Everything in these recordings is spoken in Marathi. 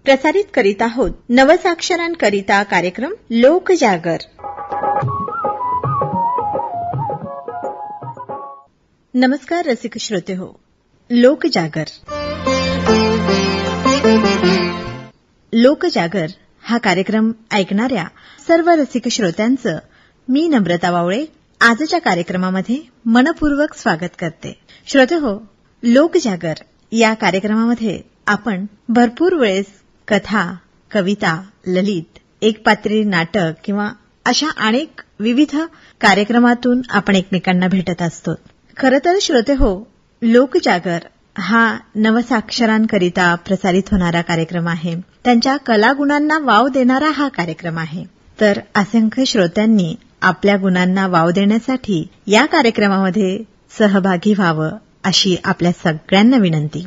प्रसारित करीत आहोत नवसाक्षरांकरिता कार्यक्रम लोकजागर. नमस्कार रसिक श्रोते हो. लोकजागर हा कार्यक्रम ऐकणाऱ्या सर्व रसिक श्रोत्यांचं मी नम्रता वावळे आजच्या कार्यक्रमामध्ये मनपूर्वक स्वागत करते. श्रोते हो, लोकजागर या कार्यक्रमामध्ये आपण भरपूर वेळेस कथा, कविता, ललित, एकपात्री नाटक किंवा अशा अनेक विविध कार्यक्रमातून आपण एकमेकांना भेटत असतो. खरं तर श्रोते हो, लोकजागर हा नवसाक्षरांकरिता प्रसारित होणारा कार्यक्रम आहे. त्यांच्या कलागुणांना वाव देणारा हा कार्यक्रम आहे. तर असंख्य श्रोत्यांनी आपल्या गुणांना वाव देण्यासाठी या कार्यक्रमामध्ये सहभागी व्हावं अशी आपल्या सगळ्यांना विनंती.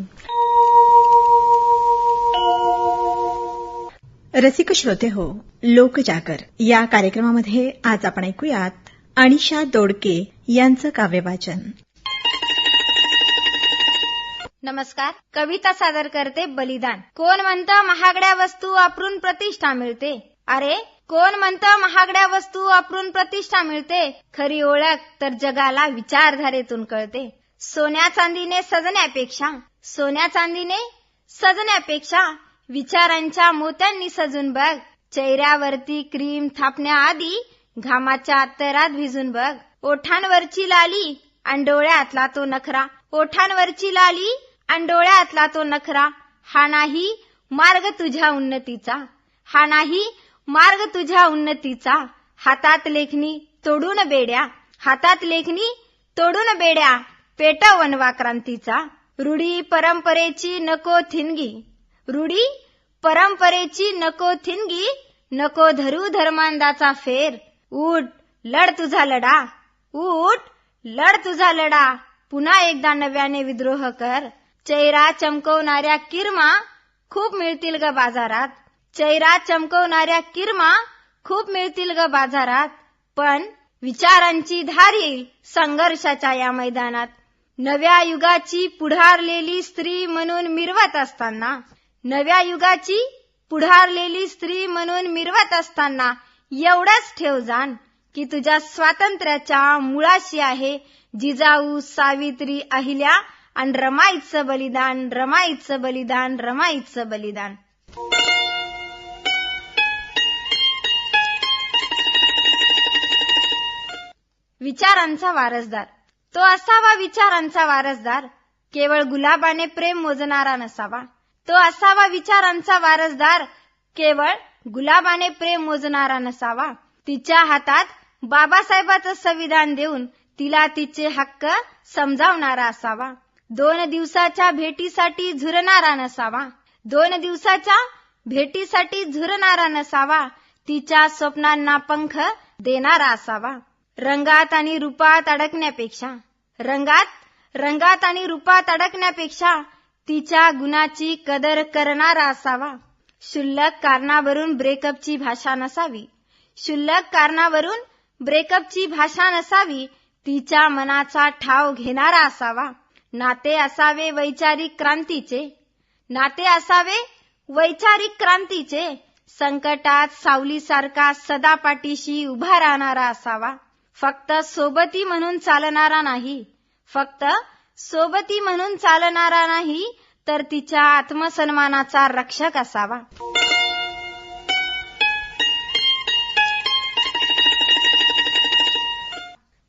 रसिक श्रोते हो, लोकजागर या कार्यक्रमामध्ये आज आपण ऐकूयात अनिशा दोडके यांचं काव्यवाचन. नमस्कार. कविता सादर करते बलिदान. कोण म्हणतं महागड्या वस्तू वापरून प्रतिष्ठा मिळते? अरे कोण म्हणतं महागड्या वस्तू वापरून प्रतिष्ठा मिळते? खरी ओळख तर जगाला विचारधारेतून कळते. सोन्या चांदीने सजण्यापेक्षा विचारांच्या मोत्यांनी सजून बघ. चेहऱ्यावरती क्रीम थापण्याआधी घामाच्या अत्तरात भिजून बघ. ओठांवरची लाली आणि डोळ्यातला तो नखरा हा नाही मार्ग तुझ्या उन्नतीचा. हातात लेखणी तोडून बेड्या पेटव वनवा क्रांतीचा. रूढी परंपरेची नको नको धरू धर्मांधाचा फेर. उठ लढ तुझा लढा पुन्हा एकदा नव्याने विद्रोह कर. चेहरा चमकवणाऱ्या किरमा खूप मिळतील ग बाजारात. पण विचारांची धार येईल संघर्षाच्या या मैदानात. नव्या युगाची पुढारलेली स्त्री म्हणून मिरवत असताना एवढंच ठेव जाण की तुझ्या स्वातंत्र्याच्या मुळाशी आहे जिजाऊ, सावित्री, अहिल्या आणि रमाईचं बलिदान. विचारांचा वारसदार तो असावा विचारांचा वारसदार. केवळ गुलाबाने प्रेम मोजणारा नसावा. तिच्या हातात बाबासाहेबांचं संविधान देऊन तिला तिचे हक्क समजावणारा असावा. 2 दिवसाच्या भेटीसाठी झुरणारा नसावा. तिच्या स्वप्नांना पंख देणारा असावा. रंगात आणि रूपात अडकण्यापेक्षा तिच्या गुणाची कदर करणारा असावा. क्षुल्लक कारणावरून ब्रेकअपची भाषा नसावी. तिच्या मनाचा ठाव घेणारा असावा. नाते असावे वैचारिक क्रांतीचे. संकटात सावलीसारखा सदा पाठीशी उभा राहणारा असावा. फक्त सोबती म्हणून चालणारा नाही तर तिच्या आत्मसन्मानाचा रक्षक असावा.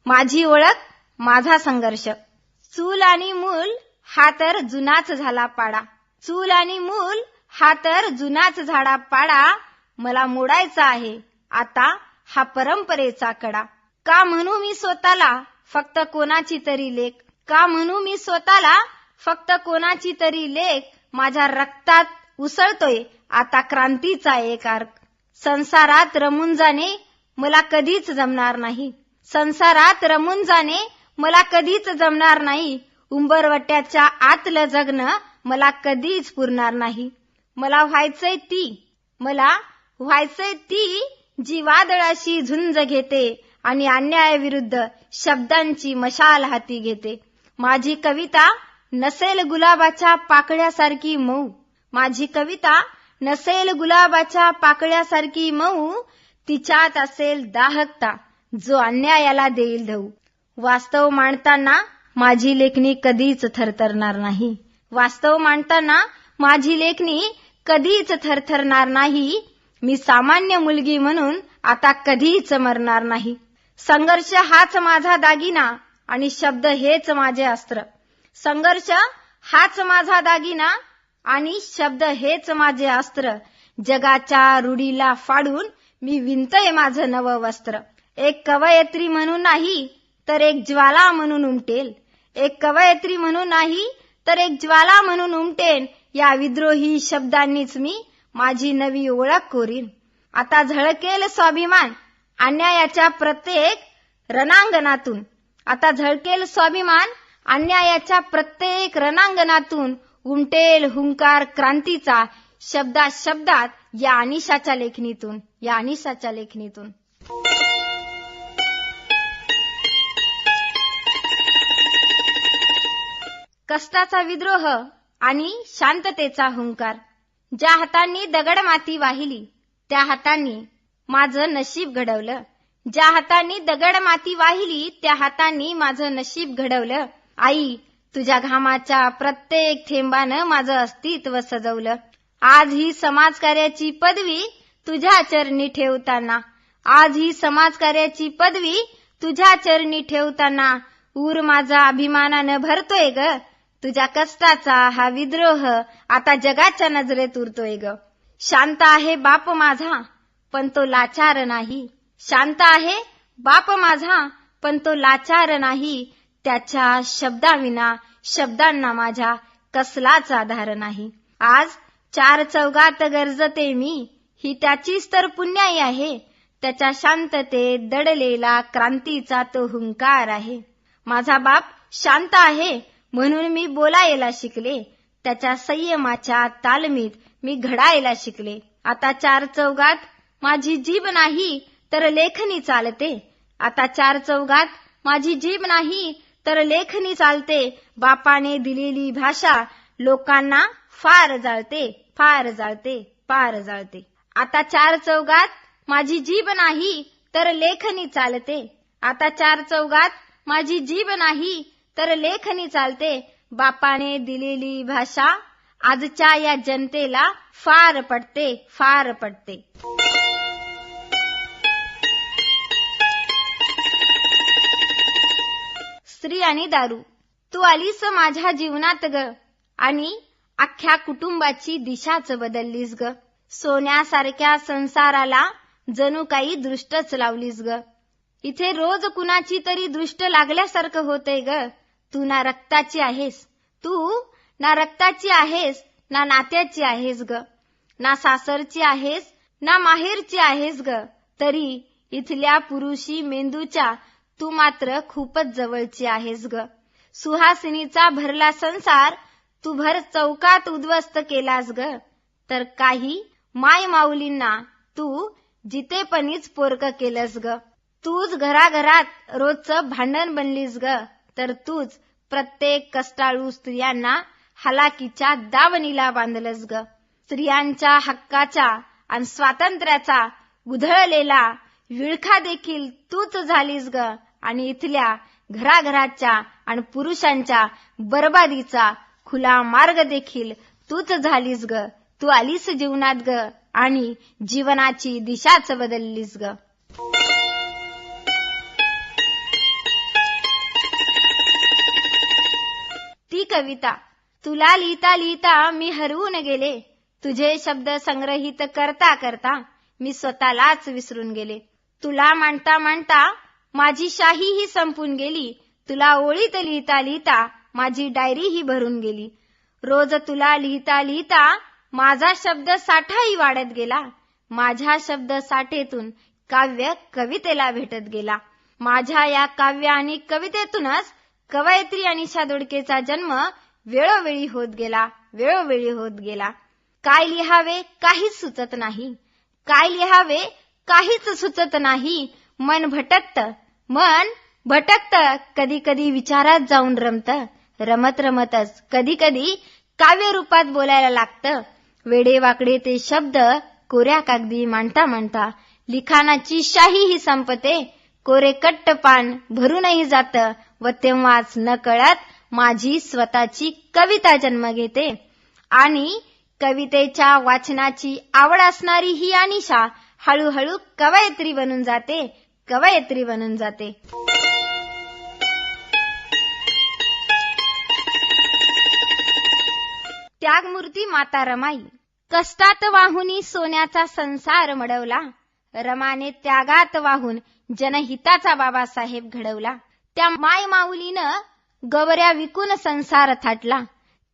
माझी ओळख माझा संघर्ष. चूल आणि मूल हा तर जुनाच झाडा पाडा. मला मोडायचा आहे आता हा परंपरेचा कडा. का म्हणू मी स्वतःला फक्त कोणाची तरी लेख. माझ्या रक्तात उसळतोय आता क्रांतीचा एक अर्क. संसारात रमून जाणे मला कधीच जमणार नाही. उंबरवट्याच्या आतलं जगणं मला कधीच पुरणार नाही. मला व्हायचंय ती जी वादळाशी झुंज घेते आणि अन्यायाविरुद्ध शब्दांची मशाल हाती घेते. माझी कविता नसेल गुलाबाच्या पाकळ्यासारखी मऊ. माझी कविता नसेल गुलाबाच्या पाकळ्यासारखी मऊ, तिच्यात असेल दाहकता जो अन्यायाला देईल धऊ. वास्तव मांडताना माझी लेखणी कधीच थरथरणार नाही. वास्तव मांडताना माझी लेखणी कधीच थरथरणार नाही. मी सामान्य मुलगी म्हणून आता कधीच मरणार नाही. संघर्ष हाच माझा दागिना आणि शब्द हेच माझे अस्त्र. संघर्ष हाच माझा दागिना आणि शब्द हेच माझे अस्त्र. जगाच्या रूढीला फाडून मी विणतोय माझं नवं वस्त्र. एक कवयित्री म्हणून नाही तर एक ज्वाला म्हणून उमटेल. एक कवयित्री म्हणून नाही तर एक ज्वाला म्हणून उमटेन. या विद्रोही शब्दांनीच मी माझी नवी ओळख कोरीन. आता झळकेल स्वाभिमान अन्यायाच्या प्रत्येक रणांगणातून. आता झळकेल स्वाभिमान अन्यायाच्या प्रत्येक रणांगणातून. उमटेल हुंकार क्रांतीचा शब्दात शब्दात या अनिशाच्या लेखणीतून. या अनिशाच्या लेखणीतून. कष्टाचा विद्रोह आणि शांततेचा हुंकार. ज्या हातांनी दगड माती वाहिली त्या हातांनी माझं नशीब घडवलं. ज्या हातांनी दगड माती वाहिली त्या हातांनी माझं नशीब घडवलं. आई, तुझ्या घामाच्या प्रत्येक थेंबानं माझं अस्तित्व सजवलं. आज ही समाजकार्याची पदवी तुझ्या चरणी ठेवताना. आज ही समाजकार्याची पदवी तुझ्या चरणी ठेवताना. ऊर माझा अभिमानानं भरतोय ग. तुझ्या कष्टाचा हा विद्रोह आता जगाच्या नजरेत उरतोय ग. शांत आहे बाप माझा पण तो लाचार नाही. शांत आहे बाप माझा पण तो लाचार नाही. त्याच्या शब्दाविना शब्दांना माझ्या कसलाच आधार नाही. आज चार चौघात गरजते मी, ही त्याचीच तर पुण्याई आहे. त्याच्या शांततेत दडलेला क्रांतीचा तो हुंकार आहे. माझा बाप शांत आहे म्हणून मी बोलायला शिकले. त्याच्या संयमाच्या तालमीत मी घडायला शिकले. आता चार चौघात माझी जीभ नाही तर लेखणी चालते. आता चार चौघात माझी जीभ नाही तर लेखणी चालते. बापाने दिलेली भाषा लोकांना फार जाळते, फार जाळते, फार जाळते. आता चार चौघात माझी जीभ नाही तर लेखणी चालते. आता चार चौघात माझी जीभ नाही तर लेखणी चालते. बापाने दिलेली भाषा आजच्या या जनतेला फार पटते, फार पटते. स्त्री आणि दारू. तू आलीस माझ्या जीवनात ग आणि अख्ख्या कुटुंबाची दिशाच बदललीस ग. सोन्यासारख्या संसाराला जणू काही दृष्टच लावलीस ग. इथे रोज कुणाची तरी दृष्ट लागल्यासारखं होतंय ग. तू ना रक्ताची आहेस, तू ना रक्ताची आहेस ना नात्याची आहेस ग. ना सासरची आहेस ना माहेरची आहेस ग. तरी इथल्या पुरुषी मेंदूच्या तू मात्र खूपच जवळची आहेस ग. सुहासिनीचा भरला संसार तू भर चौकात उद्ध्वस्त केलास ग. तर काही माय माऊलींना तू जितेपणीच पोरकं केलंस ग. तूच घराघरात रोजचं भांडण बनलीस ग. तर तूच प्रत्येक कष्टाळू स्त्रियांना हलाकीच्या दावणीला बांधलंस ग. स्त्रियांच्या हक्काच्या आणि स्वातंत्र्याचा उधळलेला विळखा देखील तूच झालीस ग. आणि इथल्या घराघराच्या आणि पुरुषांच्या बरबादीचा खुला मार्ग देखील तूच झालीस ग. तू आलीस जीवनात ग आणि जीवनाची दिशाच बदललीस ग. ती कविता. तुला लिहिता लिहिता मी हरवून गेले. तुझे शब्द संग्रहित करता करता मी स्वतःलाच विसरून गेले. तुला मांडता मांडता माझी शाही ही संपून गेली. तुला ओळीत लिहिता लिहिता माझी डायरी ही भरून गेली. रोज तुला लिहिता लिहिता माझा शब्द साठाही वाढत गेला. माझ्या शब्द साठेतून काव्य कवितेला भेटत गेला. माझ्या या काव्य आणि कवितेतूनच कवयित्री अनिशा दोडकेचा जन्म वेळोवेळी होत गेला, वेळोवेळी होत गेला. काय लिहावे काहीच सुचत नाही. काय लिहावे काहीच सुचत नाही. मन भटकत कधी कधी विचारात जाऊन रमत. रमत रमतच कधी कधी काव्य रूपात बोलायला लागतं. वेडेवाकडे ते शब्द कोऱ्या कागदी मांडता मांडता लिखाणाची शाही ही संपते. कोरे कट्ट पान भरूनही जात व तेव्हाच नकळत माझी स्वतःची कविता जन्म घेते. आणि कवितेच्या वाचनाची आवड असणारी ही अनिशा हळूहळू कवयित्री बनून जाते. त्यागमूर्ती माता रमाई कष्टात वाहुनी सोन्याचा संसार मडवला. रमाने त्यागात वाहून जनहिताचा बाबासाहेब घडवला. त्या माय माऊलीनं गवऱ्या विकून संसार थाटला.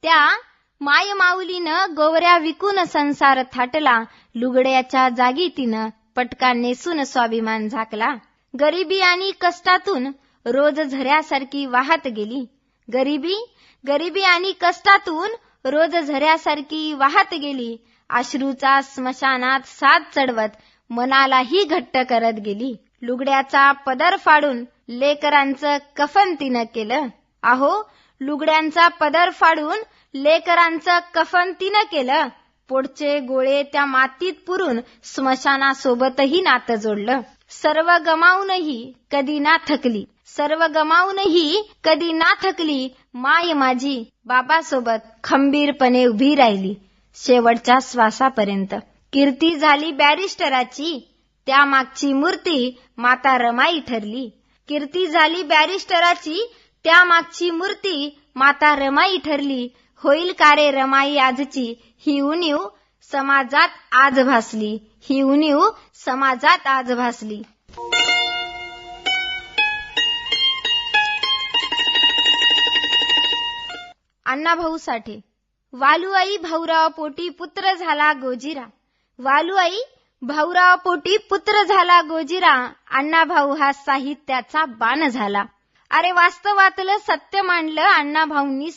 त्या माय माऊलीनं गोवऱ्या विकून संसार थाटला. लुगड्याच्या जागी तिनं पटका नेसून स्वाभिमान झाकला. गरिबी आणि कष्टातून रोज झऱ्यासारखी वाहत गेली. गरिबी आणि कष्टातून रोज झऱ्यासारखी वाहत गेली. अश्रूचा स्मशानात साथ चढवत मनालाही घट्ट करत गेली. लुगड्याचा पदर फाडून लेकरांचं कफन तिनं केलं. अहो, लुगड्यांचा पदर फाडून लेकरांचं कफन तिनं केलं. पोटचे गोळे त्या मातीत पुरून स्मशानासोबतही नातं जोडलं. सर्व गमावूनही कधी ना थकली माय माझी बाबासोबत खंबीरपणे उभी राहिली शेवटच्या श्वासापर्यंत. कीर्ती झाली बॅरिस्टराची त्यामागची मूर्ती माता रमाई ठरली. होईल का रे रमाई आजची ही उणीव समाजात आज भासली. अण्णाभाऊ साठे वालुआई भाऊराव पोटी पुत्र झाला गोजिरा. अण्णाभाऊ हा साहित्याचा बाण झाला. अरे वास्तवातलं सत्य मांडलं अण्णाभाऊंनी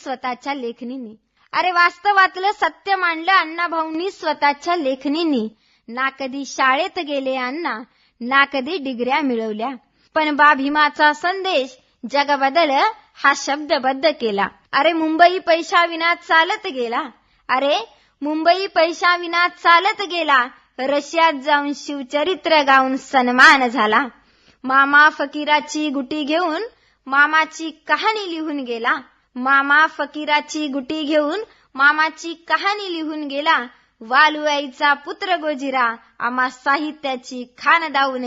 स्वतःच्या लेखणींनी. ना कधी शाळेत गेले अण्णा, ना कधी डिग्र्या मिळवल्या, पण बा भीमाचा संदेश जग बदल हा शब्दबद्ध केला. अरे मुंबई पैशाविना चालत गेला. रशियात जाऊन शिवचरित्र गाऊन सन्मान झाला. मामा फकीराची गुटी घेऊन मामाची कहाणी लिहून गेला. वालुआईचा पुत्र गोजिरा आम्हा साहित्याची खाण दावून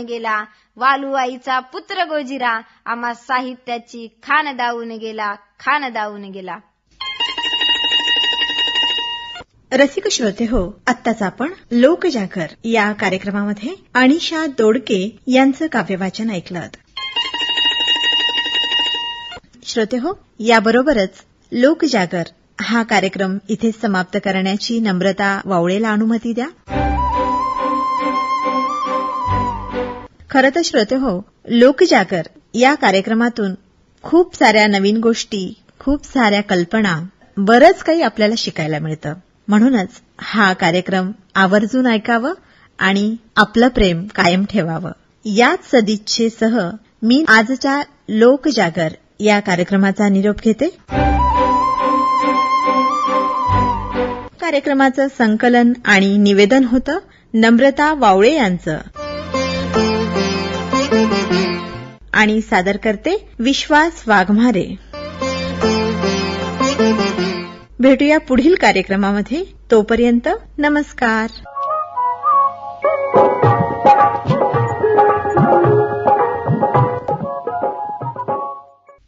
गेला. रसिक श्रोते हो, आत्ताच आपण लोकजागर या कार्यक्रमामध्ये अनिशा दोडके यांचं काव्यवाचन ऐकलं. श्रोते हो, याबरोबरच लोकजागर हा कार्यक्रम इथे समाप्त करण्याची नम्रता वावळेला अनुमती द्या. खरं तर श्रोते हो, लोकजागर या कार्यक्रमातून खूप साऱ्या नवीन गोष्टी, खूप साऱ्या कल्पना, बरंच काही आपल्याला शिकायला मिळतं. म्हणूनच हा कार्यक्रम आवर्जून ऐकावं आणि आपलं प्रेम कायम ठेवावं. याच सदिच्छेसह मी आजच्या लोकजागर या कार्यक्रमाचा निरोप घेते. कार्यक्रमाचं संकलन आणि निवेदन होतं नम्रता वावळे यांचं आणि सादर करते विश्वास वाघमारे. भेटूया पुढील कार्यक्रमामध्ये. तोपर्यंत नमस्कार.